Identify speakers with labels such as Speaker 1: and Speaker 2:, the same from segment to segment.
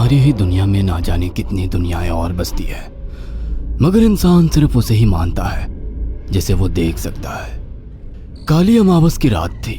Speaker 1: हमारी ही दुनिया में ना जाने कितनी दुनियाएं और बसती है, मगर इंसान सिर्फ उसे ही मानता है जिसे वो देख सकता है। काली अमावस की रात थी।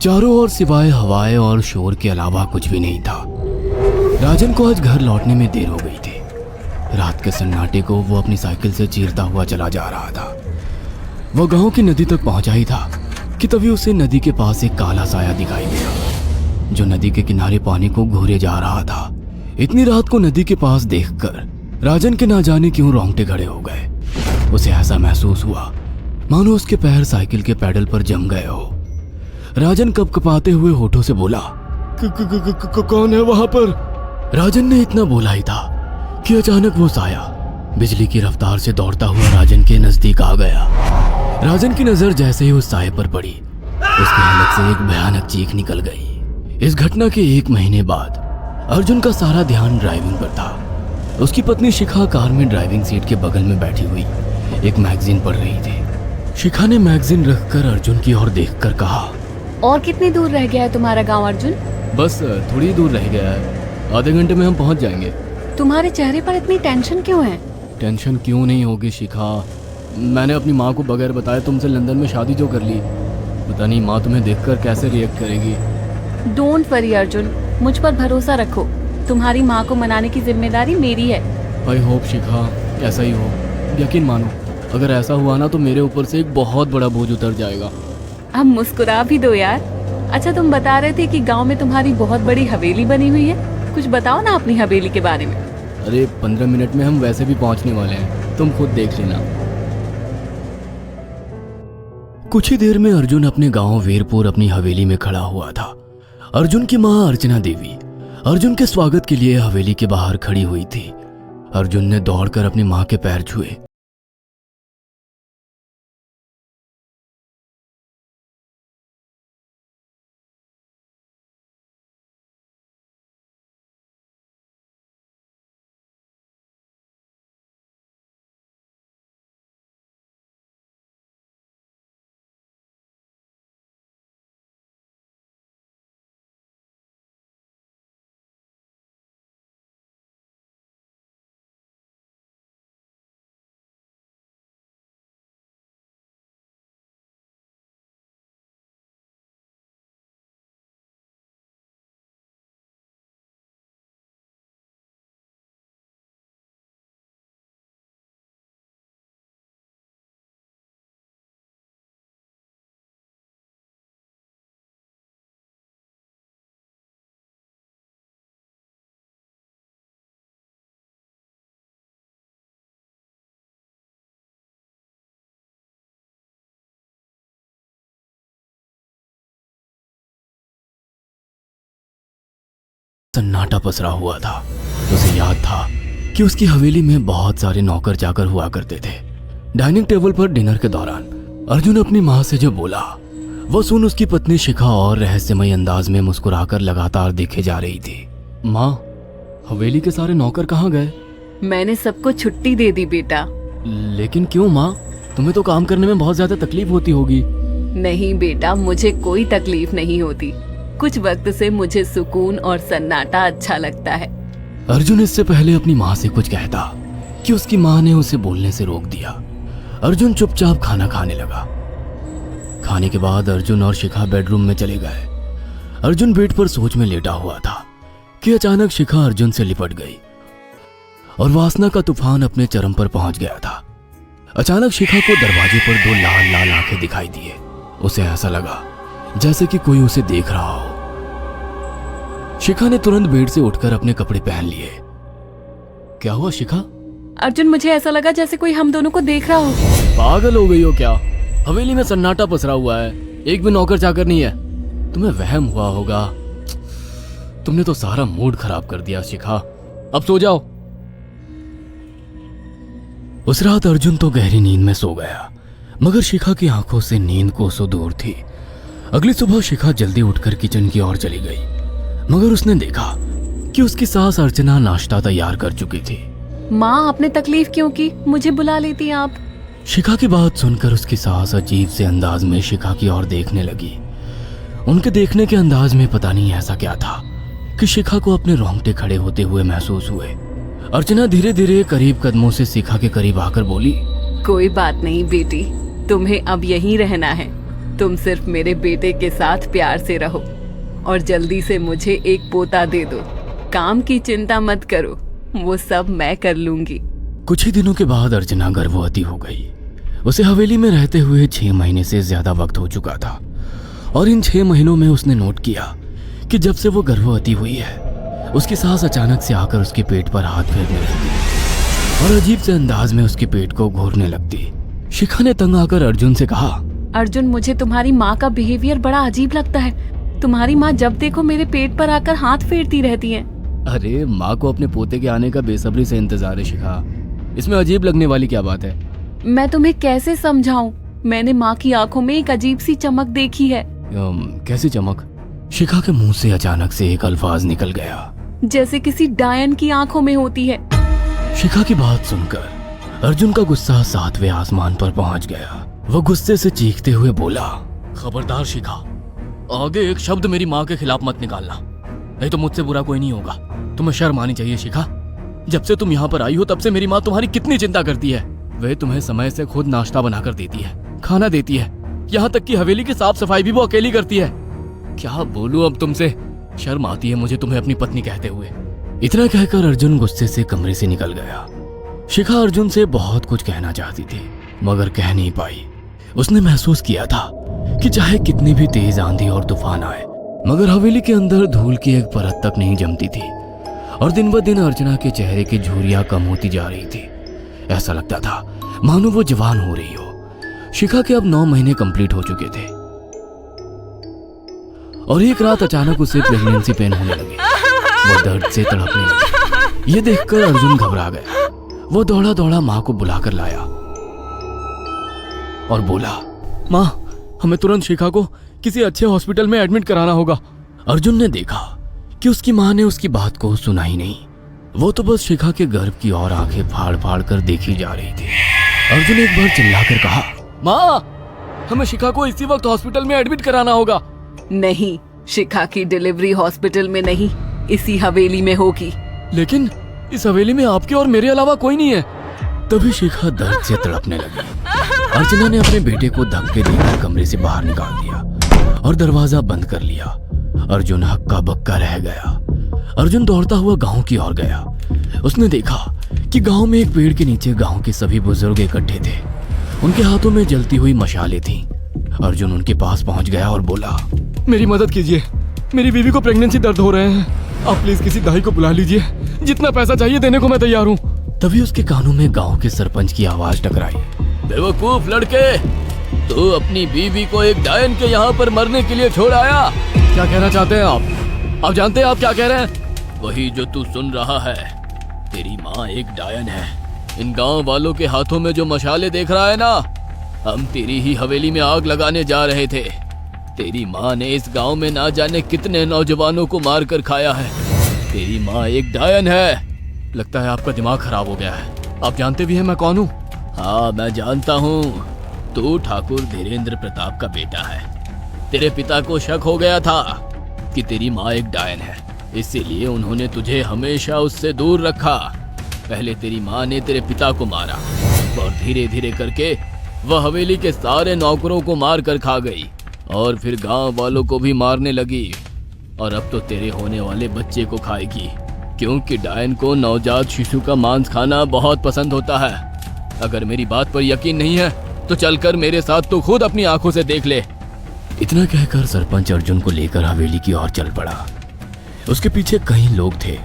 Speaker 1: चारों ओर सिवाय हवाएं और शोर के अलावा कुछ भी नहीं था। राजन को आज घर लौटने में देर हो गई थी। रात के सन्नाटे को वो अपनी साइकिल से चीरता हुआ चला जा रहा था। वो गांव की नदी तक पहुंचा ही था कि तभी उसे नदी के पास एक काला साया दिखाई दिया जो नदी के किनारे पानी को घूरे जा रहा था। इतनी रात को नदी के पास देखकर राजन के ना जाने क्यों रोंगटे खड़े हो गए। उसे ऐसा महसूस हुआ मानो उसके पैर साइकिल के पैडल पर जम गए हो। राजन कपकपाते हुए होठों से बोला, कौन है वहां पर? राजन ने इतना बोला ही था कि अचानक वो साया बिजली की रफ्तार से दौड़ता हुआ राजन के नजदीक आ गया। राजन की नजर जैसे ही उस साये पर पड़ी, उसके हलक से एक भयानक चीख निकल गई। इस घटना के 1 महीने बाद अर्जुन का सारा ध्यान ड्राइविंग पर था। उसकी पत्नी शिखा कार में ड्राइविंग सीट के बगल में बैठी हुई एक मैगजीन पढ़ रही थी। शिखा ने मैगजीन रखकर अर्जुन की ओर देखकर कहा,
Speaker 2: और कितनी दूर रह गया है तुम्हारा गांव अर्जुन?
Speaker 1: बस थोड़ी दूर रह गया है, आधे घंटे में हम पहुंच जाएंगे।
Speaker 2: तुम्हारे चेहरे पर इतनी टेंशन क्यों है?
Speaker 1: टेंशन क्यों नहीं होगी शिखा, मैंने अपनी माँ को बगैर बताए तुमसे लंदन में शादी जो कर ली। पता नहीं माँ तुम्हें देखकर कैसे रिएक्ट करेगी।
Speaker 2: डोंट वरी अर्जुन, मुझ पर भरोसा रखो। तुम्हारी माँ को मनाने की जिम्मेदारी मेरी है।
Speaker 1: आई होप शिखा ऐसा ही हो। यकीन मानो अगर ऐसा हुआ ना तो मेरे ऊपर से एक बहुत बड़ा बोझ उतर जाएगा।
Speaker 2: अब मुस्कुरा भी दो यार। अच्छा, तुम बता रहे थे कि गांव में तुम्हारी बहुत बड़ी हवेली बनी हुई है, कुछ बताओ ना अपनी हवेली के बारे में।
Speaker 1: अरे 15 मिनट में हम वैसे भी पहुंचने वाले हैं, तुम खुद देख लेना। कुछ ही देर में अर्जुन अपने गांव वीरपुर अपनी हवेली में खड़ा हुआ था। अर्जुन की मां अर्चना देवी अर्जुन के स्वागत के लिए हवेली के बाहर खड़ी हुई थी। अर्जुन ने दौड़कर अपनी मां के पैर छुए। सन्नाटा पसरा हुआ था। उसे याद था कि उसकी हवेली में बहुत सारे नौकर चाकर हुआ करते थे। डाइनिंग टेबल पर डिनर के दौरान अर्जुन अपनी माँ से जो बोला वो सुन उसकी पत्नी शिखा और रहस्यमय अंदाज में मुस्कुराकर लगातार देखे जा रही थी। माँ, हवेली के सारे नौकर कहाँ गए?
Speaker 2: मैंने सबको छुट्टी दे दी बेटा।
Speaker 1: लेकिन क्यों माँ, तुम्हें तो काम करने में बहुत ज्यादा तकलीफ होती होगी।
Speaker 2: नहीं बेटा, मुझे कोई तकलीफ नहीं होती। कुछ वक्त से मुझे सुकून और सन्नाटा अच्छा लगता है।
Speaker 1: अर्जुन इससे पहले अपनी माँ से कुछ कहता कि उसकी माँ ने उसे बोलने से रोक दिया। अर्जुन चुपचाप खाना खाने लगा। खाने के बाद अर्जुन और शिखा बेडरूम में चले गए। अर्जुन बेड पर सोच में लेटा हुआ था कि अचानक शिखा अर्जुन से लिपट गई और वासना का तूफान अपने चरम पर पहुंच गया था। अचानक शिखा को दरवाजे पर 2 लाल लाल आंखें दिखाई दिए। उसे ऐसा लगा जैसे कि कोई उसे देख रहा हो। शिखा ने तुरंत बेड से उठकर अपने कपड़े पहन लिए। क्या हुआ शिखा?
Speaker 2: अर्जुन, मुझे ऐसा लगा जैसे कोई हम दोनों को देख रहा हो।
Speaker 1: पागल हो गई हो क्या? हवेली में सन्नाटा पसरा हुआ है, एक भी नौकर चाकर नहीं है। तुम्हें वहम हुआ होगा। तुमने तो सारा मूड खराब कर दिया शिखा, अब सो जाओ। उस रात अर्जुन तो गहरी नींद में सो गया, मगर शिखा की आंखों से नींद कोसों दूर थी। अगली सुबह शिखा जल्दी उठकर किचन की ओर चली गई, मगर उसने देखा कि उसकी सास अर्चना नाश्ता तैयार कर चुकी थी।
Speaker 2: माँ, आपने तकलीफ क्यों की? मुझे बुला लेती आप।
Speaker 1: शिखा की बात सुनकर उसकी सास अजीब से अंदाज में शिखा की ओर देखने लगी। उनके देखने के अंदाज में पता नहीं ऐसा क्या था कि शिखा को अपने रोंगटे खड़े होते हुए महसूस हुए। अर्चना धीरे धीरे करीब कदमों से शिखा के करीब आकर बोली,
Speaker 2: कोई बात नहीं बेटी, तुम्हें अब यहीं रहना है। तुम सिर्फ मेरे बेटे के साथ प्यार से रहो और जल्दी से मुझे एक पोता दे दो। काम की चिंता मत करो, वो सब मैं कर लूंगी।
Speaker 1: कुछ ही दिनों के बाद अर्चना गर्भवती हो गई। उसे हवेली में रहते हुए 6 महीने से ज्यादा वक्त हो चुका था और इन 6 महीनों में उसने नोट किया कि जब से वो गर्भवती हुई है, उसकी सास अचानक से आकर उसके पेट पर हाथ फेरने लगती और अजीब से अंदाज में उसके पेट को घूरने लगती। शिखा ने तंग आकर अर्जुन से कहा,
Speaker 2: अर्जुन, मुझे तुम्हारी माँ का बिहेवियर बड़ा अजीब लगता है। तुम्हारी माँ जब देखो मेरे पेट पर आकर हाथ फेरती रहती है।
Speaker 1: अरे माँ को अपने पोते के आने का बेसब्री से इंतजार है शिखा, इसमें अजीब लगने वाली क्या बात है?
Speaker 2: मैं तुम्हें कैसे समझाऊं? मैंने माँ की आंखों में एक अजीब सी चमक देखी है।
Speaker 1: कैसी चमक? शिखा के मुंह से अचानक से एक अल्फाज निकल गया,
Speaker 2: जैसे किसी डायन की आंखों में होती है।
Speaker 1: शिखा की बात सुनकर अर्जुन का गुस्सा 7वें आसमान पर पहुंच गया। वो गुस्से से चीखते हुए बोला, खबरदार शिखा, आगे एक शब्द मेरी माँ के खिलाफ मत निकालना, नहीं तो मुझसे बुरा कोई नहीं होगा। तुम्हें शर्म आनी चाहिए शिखा। जब से तुम यहाँ पर आई हो तब से मेरी माँ तुम्हारी कितनी चिंता करती है। वह तुम्हें समय से खुद नाश्ता बनाकर देती है, खाना देती है, यहाँ तक कि हवेली की साफ सफाई भी वो अकेली करती है। क्या बोलूं अब तुमसे, शर्म आती है मुझे तुम्हें अपनी पत्नी कहते हुए। इतना कहकर अर्जुन गुस्से से कमरे से निकल गया। शिखा अर्जुन से बहुत कुछ कहना चाहती थी मगर कह नहीं पाई। उसने महसूस किया था कि चाहे कितनी भी तेज आंधी और तूफान आए, मगर हवेली के अंदर धूल की एक परत तक नहीं जमती थी और दिन ब दिन अर्चना के चेहरे की झुर्रियां कम होती जा रही थी। ऐसा लगता था मानो वो जवान हो रही हो। शिखा के अब 9 महीने कंप्लीट हो चुके थे और एक रात अचानक उसे प्रेगनेंसी पेन होने लगे। वो दर्द से तड़पने लगी। ये देखकर अर्जुन घबरा गया। वो दौड़ा दौड़ा माँ को बुलाकर लाया और बोला, माँ, हमें तुरंत शिखा को किसी अच्छे हॉस्पिटल में एडमिट कराना होगा। अर्जुन ने देखा कि उसकी माँ ने उसकी बात को सुना ही नहीं। वो तो बस शिखा के गर्भ की ओर आंखें फाड़ फाड़ कर देखी जा रही थी। अर्जुन एक बार चिल्लाकर कहा, माँ, हमें शिखा को इसी वक्त हॉस्पिटल में एडमिट कराना होगा।
Speaker 2: नहीं, शिखा की डिलीवरी हॉस्पिटल में नहीं, इसी हवेली में होगी।
Speaker 1: लेकिन इस हवेली में आपके और मेरे अलावा कोई नहीं है। तभी शिखा दर्द से तड़पने लगी। अर्चना ने अपने बेटे को धक्के देकर कमरे से बाहर निकाल दिया और दरवाजा बंद कर लिया। अर्जुन हक्का बक्का रह गया। अर्जुन दौड़ता हुआ गांव की ओर गया। उसने देखा कि गांव में एक पेड़ के नीचे गांव के सभी बुजुर्ग इकट्ठे थे। उनके हाथों में जलती हुई मशालें थीं। अर्जुन उनके पास पहुंच गया और बोला, मेरी मदद कीजिए, मेरी बीवी को प्रेगनेंसी दर्द हो रहे हैं। आप प्लीज किसी दाई को बुला लीजिए, जितना पैसा चाहिए देने को मैं तैयार हूँ। तभी उसके कानों में गांव के सरपंच की आवाज टकराई, बेवकूफ लड़के, तू अपनी बीवी को एक डायन के यहाँ पर मरने के लिए छोड़ आया। क्या कहना चाहते हैं आप जानते हैं आप क्या कह रहे हैं? वही जो तू सुन रहा है। तेरी माँ एक डायन है। इन गांव वालों के हाथों में जो मशाले देख रहा है ना, हम तेरी ही हवेली में आग लगाने जा रहे थे। तेरी माँ ने इस गांव में ना जाने कितने नौजवानों को मार कर खाया है। तेरी माँ एक डायन है। लगता है आपका दिमाग खराब हो गया है। आप जानते भी हैं मैं कौन हूँ? हाँ, मैं जानता हूँ। तू ठाकुर धीरेन्द्र प्रताप का बेटा है। तेरे पिता को शक हो गया था कि तेरी माँ एक डायन है, इसीलिए उन्होंने तुझे हमेशा उससे दूर रखा। पहले तेरी माँ ने तेरे पिता को मारा और धीरे धीरे करके वह हवेली के सारे नौकरों को मार कर खा गई और फिर गांव वालों को भी मारने लगी। और अब तो तेरे होने वाले बच्चे को खाएगी, क्योंकि डायन को नवजात शिशु का मांस खाना बहुत पसंद होता है। अगर मेरी बात पर यकीन नहीं है तो चलकर मेरे साथ तो खुद अपनी आंखों से देख ले। इतना कहकर सरपंच अर्जुन को लेकर हवेली की ओर चल पड़ा। उसके पीछे कई लोग थे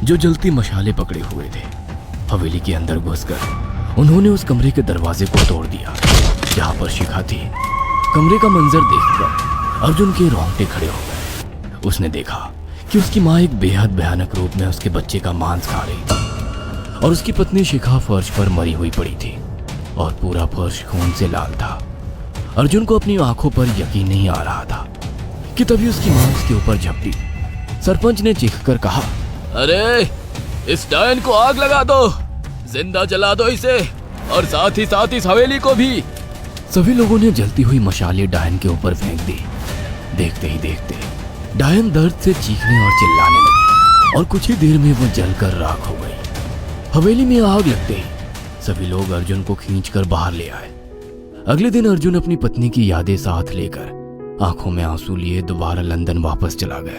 Speaker 1: जो जलती मशाले पकड़े हुए थे। हवेली के अंदर घुसकर उन्होंने उस कमरे के दरवाजे को तोड़ दिया जहाँ पर शिखा थी। कमरे का मंजर देखकर अर्जुन के रोंगटे खड़े हो गए। उसने देखा कि उसकी माँ एक बेहद भयानक रूप में उसके बच्चे का मांस खा रही थी और उसकी पत्नी शिखा फर्श पर मरी हुई पड़ी थी और पूरा फर्श खून से लाल था। अर्जुन को अपनी आंखों पर यकीन नहीं आ रहा था कि तभी उसकी माँ उसके ऊपर झपटी। सरपंच ने चीखकर कहा, अरे इस डायन को आग लगा दो, जिंदा जला दो इसे और साथ ही इस हवेली को भी। सभी लोगों ने जलती हुई मशाले डायन के ऊपर फेंक दी। देखते ही देखते डायन दर्द से चीखने और चिल्लाने लगा। और कुछ ही देर में वो जलकर राख हो गई। हवेली में आग लगते ही सभी लोग अर्जुन को खींचकर बाहर ले आए। अगले दिन अर्जुन अपनी पत्नी की यादें साथ लेकर आंखों में आंसू लिए दोबारा लंदन वापस चला गया।